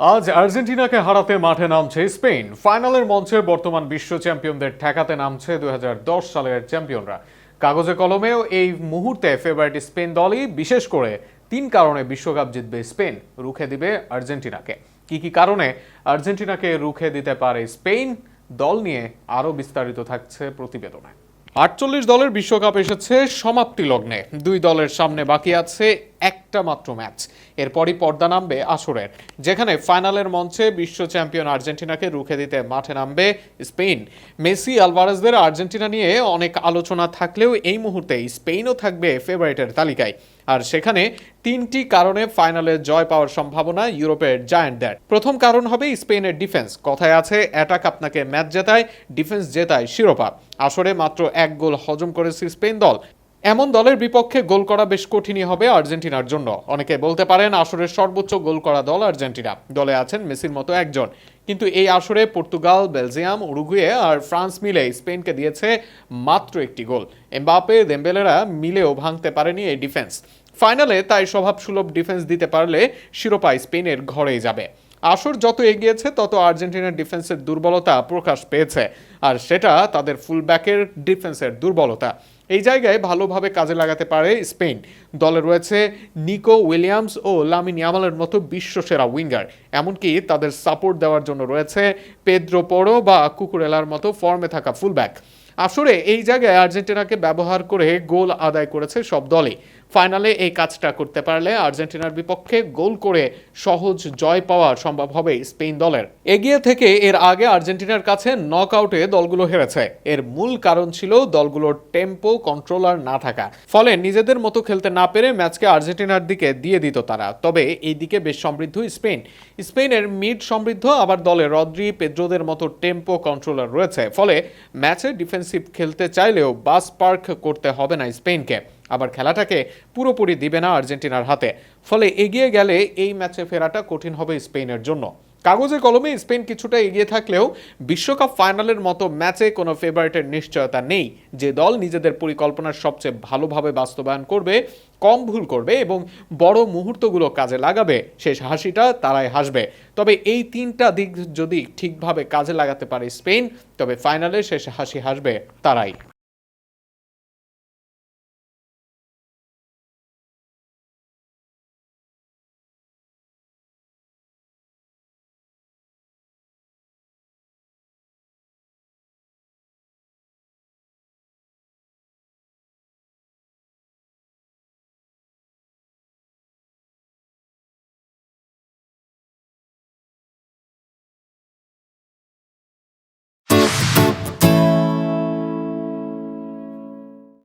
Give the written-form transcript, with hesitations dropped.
আজ আর্জেন্টিনাকে হারাতে মাঠে নামছে স্পেন। ফাইনালের মঞ্চে বর্তমান বিশ্ব চ্যাম্পিয়নদের ঠেকাতে নামছে 2010 সালের চ্যাম্পিয়নরা। কাগজে কলমেও এই মুহূর্তে ফেভারিট স্পেন দলই, বিশেষ করে 3 কারণে বিশ্বকাপ জিতবে স্পেন, রুখে দিবে আর্জেন্টিনাকে। কি কি কারণে আর্জেন্টিনাকে রুখে দিতে পারে স্পেন, দল নিয়ে আরো বিস্তারিত থাকছে প্রতিবেদনে। 48 দলের বিশ্বকাপ এসেছে সমাপ্তি লগ্নে। 2 দলের সামনে বাকি আছে একটা মাত্র ম্যাচ। এরপরই পর্দা নামবে আসরের, যেখানে ফাইনালের মঞ্চে বিশ্ব চ্যাম্পিয়ন আর্জেন্টিনাকে রুখে দিতে মাঠে নামবে স্পেন। মেসি, আলভারেজদের আর্জেন্টিনা নিয়ে অনেক আলোচনা থাকলেও এই মুহূর্তে স্পেনও থাকবে ফেভারিটের তালিকায়। আর সেখানে 3টি কারণে ফাইনালে জয় পাওয়ার সম্ভাবনা ইউরোপের জায়ান্টদের। প্রথম কারণ হবে স্পেনের ডিফেন্স। কথায় আছে, অ্যাটাক আপনাকে ম্যাচ জেতায়, ডিফেন্স জেতায় শিরোপা। আসরে মাত্র 1 গোল হজম করেছে স্পেন দল। এমন দলের বিপক্ষে গোল করা বেশ কঠিনই হবে আর্জেন্টিনার জন্য। অনেকে বলতে পারেন আসরের সর্বোচ্চ গোল করা দল আর্জেন্টিনা, দলে আছেন মেসির মতো একজন। কিন্তু এই আসরে পর্তুগাল, বেলজিয়াম, উরুগুয়ে আর ফ্রান্স মিলে স্পেনকে দিয়েছে মাত্র 1টি গোল। এমবাপে, দেম্বেলেরা মিলেও ভাঙতে পারেনি এই ডিফেন্স। ফাইনালে তাই স্বভাবসুলভ ডিফেন্স দিতে পারলে শিরোপা স্পেনের ঘরেই যাবে। আসর যত এগিয়েছে তত আর্জেন্টিনার ডিফেন্সের দুর্বলতা প্রকাশ পেয়েছে, আর সেটা তাদের ফুলব্যাকের ডিফেন্সের দুর্বলতা। এই জায়গায় ভালোভাবে কাজে লাগাতে পারে স্পেন। দলে রয়েছে নিকো উইলিয়ামস ও লামিন ইয়ামালের মতো বিশ্বসেরা উইঙ্গার। এমনকি তাদের সাপোর্ট দেওয়ার জন্য রয়েছে পেদ্রো পোরো বা কুকুরেলার মতো ফর্মে থাকা ফুলব্যাক। আসলে এই জায়গায় আর্জেন্টিনাকে ব্যবহার করে গোল আদায় করেছে সব দলই। ফাইনালে এই কাজটা করতে পারলে আর্জেন্টিনার বিপক্ষে গোল করে সহজ জয় পাওয়া সম্ভব হবে স্পেন দলের। এগিয়ে থেকে এর আগে আর্জেন্টিনার কাছে নকআউটে দলগুলো হেরেছে। এর মূল কারণ ছিল দলগুলোর টেম্পো কন্ট্রোলার না থাকা, ফলে নিজেদের মতো খেলতে না পেরে ম্যাচকে আর্জেন্টিনার দিকে দিয়ে দিত তারা। তবে এই দিকে বেশ সমৃদ্ধ স্পেন। স্পেনের মিড সমৃদ্ধ, আবার দলে রদ্রি, পেদ্রোদের মতো টেম্পো কন্ট্রোলার রয়েছে। ফলে ম্যাচে ডিফেন্সিভ খেলতে চাইলেও বাস পার্ক করতে হবে না স্পেনকে। আবার খেলাটাকে পুরোপুরি দিবে না আর্জেন্টিনার হাতে। ফলে এগিয়ে গেলে এই ম্যাচে ফেরাটা কঠিন হবে স্পেনের জন্য। কাগজে কলমে স্পেন কিছুটা এগিয়ে থাকলেও বিশ্বকাপ ফাইনালের মতো ম্যাচে কোনো ফেভারিটের নিশ্চয়তা নেই। যে দল নিজেদের পরিকল্পনার সবচেয়ে ভালোভাবে বাস্তবায়ন করবে, কম ভুল করবে এবং বড় মুহূর্তগুলো কাজে লাগাবে, শেষ হাসিটা তারাই হাসবে। তবে এই 3টা দিক যদি ঠিকভাবে কাজে লাগাতে পারে স্পেন, তবে ফাইনালে শেষ হাসি হাসবে তারাই।